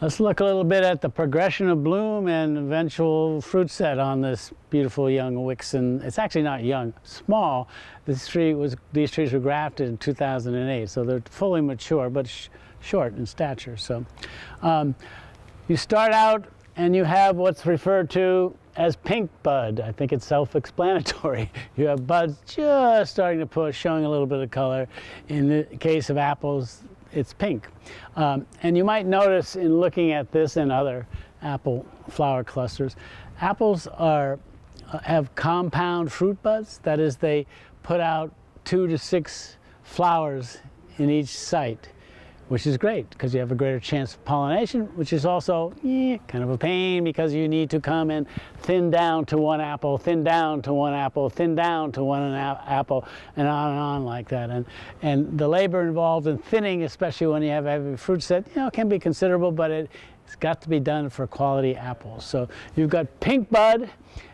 Let's look a little bit at the progression of bloom and eventual fruit set on this beautiful young Wixon. It's actually not young, small. These trees were grafted in 2008, so they're fully mature, but short in stature. So you start out and you have what's referred to as pink bud. I think it's self-explanatory. You have buds just starting to push, showing a little bit of color. In the case of apples, it's pink. And you might notice in looking at this and other apple flower clusters, apples have compound fruit buds. That is, they put out 2 to 6 flowers in each site, which is great because you have a greater chance of pollination, which is also kind of a pain because you need to come and thin down to one apple, thin down to one apple, thin down to one apple, and on like that. And the labor involved in thinning, especially when you have a heavy fruit set, can be considerable, but it's got to be done for quality apples. So you've got pink bud,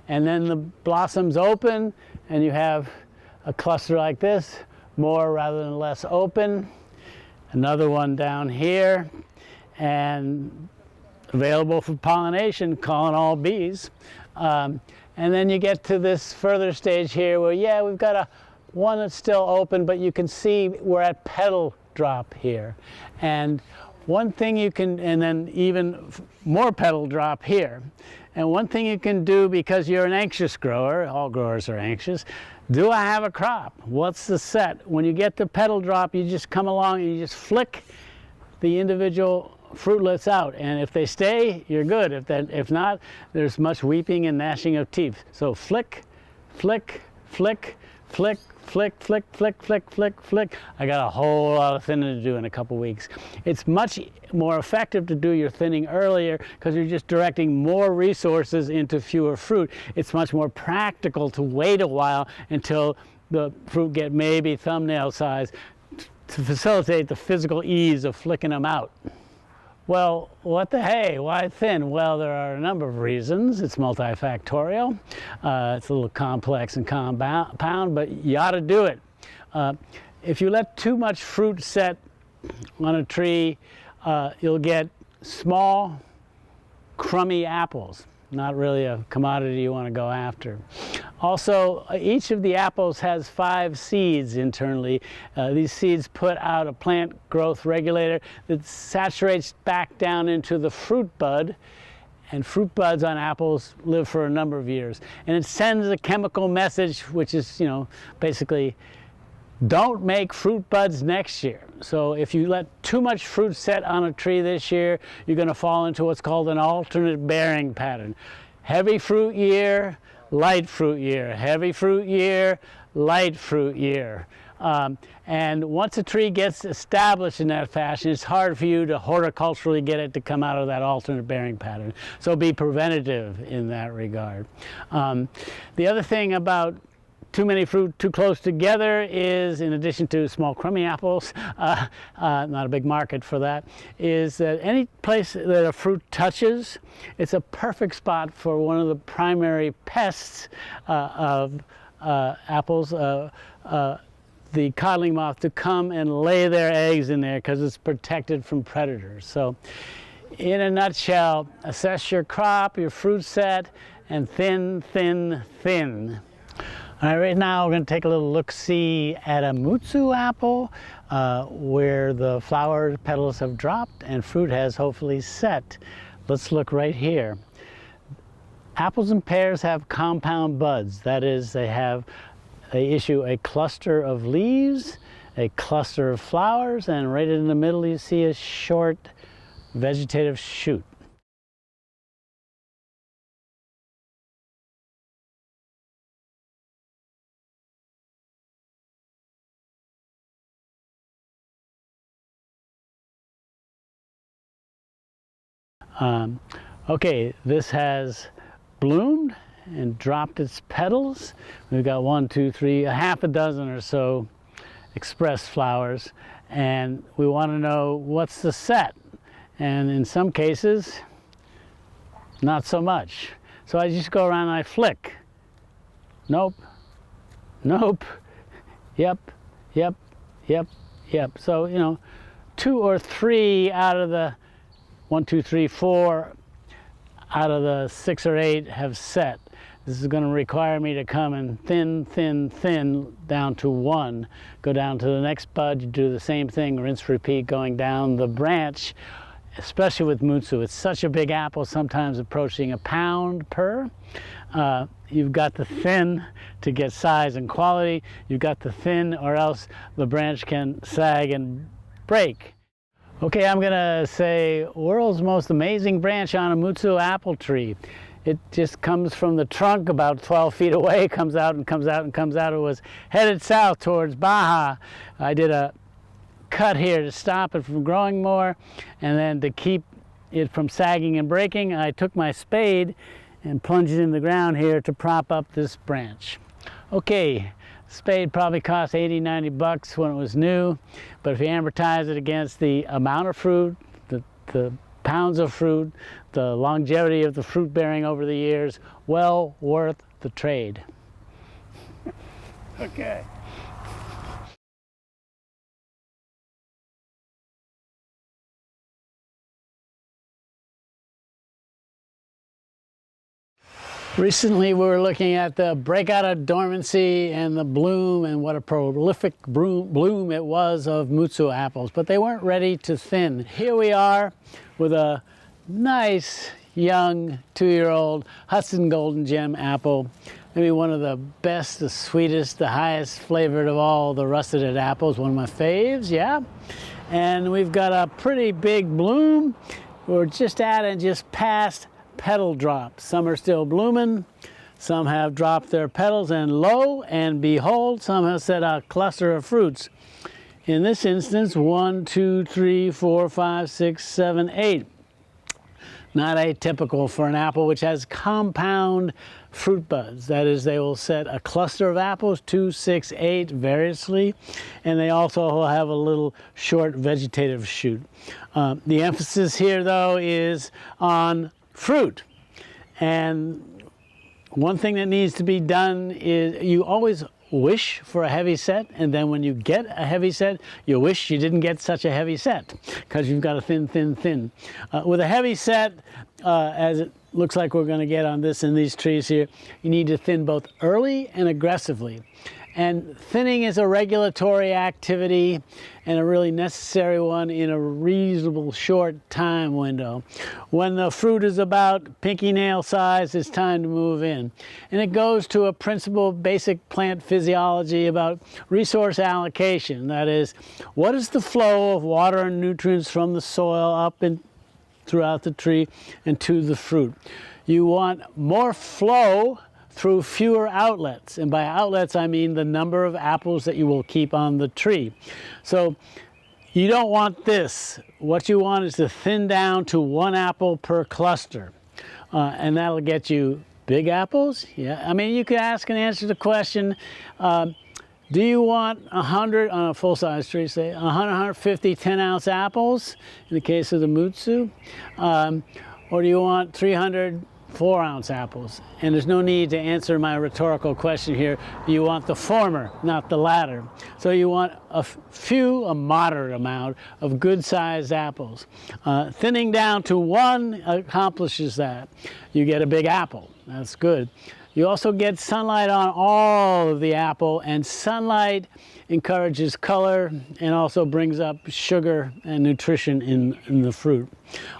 and then the blossoms open, and you have a cluster like this, more rather than less open. Another one down here, and available for pollination, calling all bees. And then you get to this further stage here where, we've got one that's still open, but you can see we're at petal drop here. And one thing you can, and then even more petal drop here. And one thing you can do, because you're an anxious grower, all growers are anxious, do I have a crop? What's the set? When you get to petal drop, you just come along and you just flick the individual fruitlets out. And if they stay, you're good. If not, there's much weeping and gnashing of teeth. So flick, flick, flick, flick, flick, flick, flick, flick, flick, flick. I got a whole lot of thinning to do in a couple weeks. It's much more effective to do your thinning earlier because you're just directing more resources into fewer fruit. It's much more practical to wait a while until the fruit get maybe thumbnail size to facilitate the physical ease of flicking them out. Well, what the hey? Why thin? Well, there are a number of reasons. It's multifactorial. It's a little complex and compound, but you ought to do it. If you let too much fruit set on a tree, you'll get small, crummy apples. Not really a commodity you want to go after. Also, each of the apples has 5 seeds internally. These seeds put out a plant growth regulator that saturates back down into the fruit bud, and fruit buds on apples live for a number of years. And it sends a chemical message, which is, basically, don't make fruit buds next year. So if you let too much fruit set on a tree this year, you're going to fall into what's called an alternate bearing pattern. Heavy fruit year, light fruit year. Heavy fruit year, light fruit year. And once a tree gets established in that fashion, it's hard for you to horticulturally get it to come out of that alternate bearing pattern. So be preventative in that regard. The other thing about too many fruit too close together is, in addition to small crummy apples, not a big market for that, is that any place that a fruit touches, it's a perfect spot for one of the primary pests of apples, the codling moth, to come and lay their eggs in there because it's protected from predators. So in a nutshell, assess your crop, your fruit set, and thin, thin, thin. All right, right now we're going to take a little look-see at a Mutsu apple where the flower petals have dropped and fruit has hopefully set. Let's look right here. Apples and pears have compound buds. That is, they issue a cluster of leaves, a cluster of flowers, and right in the middle you see a short vegetative shoot. Okay, this has bloomed and dropped its petals. We've got 1, 2, 3, a half a dozen or so expressed flowers, and we want to know what's the set. And in some cases, not so much. So I just go around and I flick. Nope, nope, yep, yep, yep, yep. So, 2 or 3 out of the 1, 2, 3, 4 out of the 6 or 8 have set. This is going to require me to come and thin down to 1. Go down to the next bud, you do the same thing, rinse, repeat, going down the branch, especially with mutsu. It's such a big apple, sometimes approaching a pound per. You've got to thin to get size and quality. You've got to thin or else the branch can sag and break. Okay, I'm gonna say world's most amazing branch on a mutsu apple tree. It just comes from the trunk about 12 feet away, comes out and comes out and comes out. It was headed south towards Baja. I did a cut here to stop it from growing more, and then to keep it from sagging and breaking, I took my spade and plunged it in the ground here to prop up this branch. Okay, spade probably cost 80, 90 bucks when it was new, but if you amortize it against the amount of fruit, the pounds of fruit, the longevity of the fruit bearing over the years, well worth the trade. Okay. Recently we were looking at the breakout of dormancy and the bloom, and what a prolific bloom it was of mutsu apples, but they weren't ready to thin. Here we are with a nice young 2-year-old Hudson Golden Gem apple, maybe one of the best, the sweetest, the highest flavored of all the russeted apples, one of my faves, yeah. And we've got a pretty big bloom. We're just at and just past petal drops. Some are still blooming, some have dropped their petals, and lo and behold, some have set a cluster of fruits. In this instance, 1, 2, 3, 4, 5, 6, 7, 8. Not atypical for an apple which has compound fruit buds. That is, they will set a cluster of apples, 2, 6, 8 variously, and they also will have a little short vegetative shoot. The emphasis here, though, is on fruit. And one thing that needs to be done is you always wish for a heavy set, and then when you get a heavy set, you wish you didn't get such a heavy set, because you've got to thin. With a heavy set, as it looks like we're going to get on this in these trees here, you need to thin both early and aggressively. And thinning is a regulatory activity and a really necessary one in a reasonable short time window. When the fruit is about pinky nail size, it's time to move in. And it goes to a principle basic plant physiology about resource allocation. That is, what is the flow of water and nutrients from the soil up and throughout the tree and to the fruit? You want more flow through fewer outlets, and by outlets I mean the number of apples that you will keep on the tree. So you don't want this. What you want is to thin down to 1 apple per cluster, and that'll get you big apples. Yeah, I mean, you could ask and answer the question, do you want 100 on a full-size tree, say 100, 150 10-ounce apples in the case of the mutsu, or do you want 300 4-ounce apples? And there's no need to answer my rhetorical question here. You want the former, not the latter. So you want a moderate amount of good-sized apples. Thinning down to 1 accomplishes that. You get a big apple. That's good. You also get sunlight on all of the apple, and sunlight encourages color and also brings up sugar and nutrition in the fruit.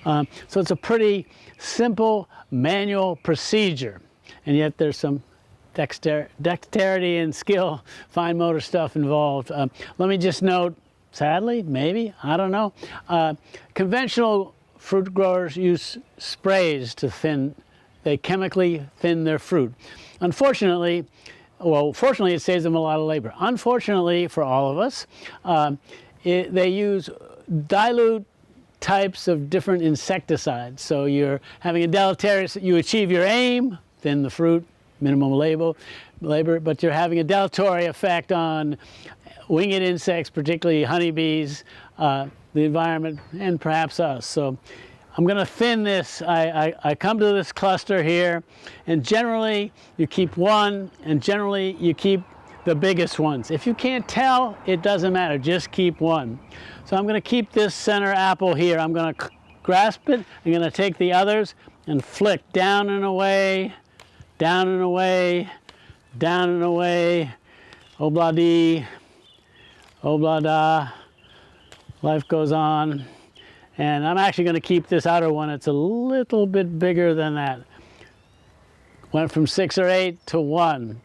So it's a pretty simple manual procedure, and yet there's some dexterity and skill, fine motor stuff involved. Let me just note, sadly, maybe, I don't know, conventional fruit growers use sprays to thin. They chemically thin their fruit. Unfortunately, well, fortunately it saves them a lot of labor. Unfortunately for all of us, they use dilute types of different insecticides. So you're having a deleterious, you achieve your aim, thin the fruit, minimum labor, but you're having a dilatory effect on winged insects, particularly honeybees, the environment, and perhaps us. So I'm going to thin this. I come to this cluster here, and generally you keep 1, and generally you keep the biggest ones. If you can't tell, it doesn't matter, just keep 1. So I'm going to keep this center apple here. I'm going to grasp it. I'm going to take the others and flick down and away, down and away, down and away. Obla-dee, obla-da. Life goes on. And I'm actually going to keep this outer one. It's a little bit bigger than that. Went from 6 or 8 to 1.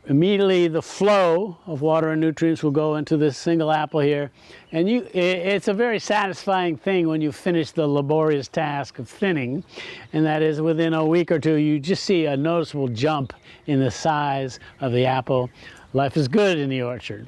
Immediately the flow of water and nutrients will go into this single apple here. And it's a very satisfying thing when you finish the laborious task of thinning. And that is within a week or two, you just see a noticeable jump in the size of the apple. Life is good in the orchard.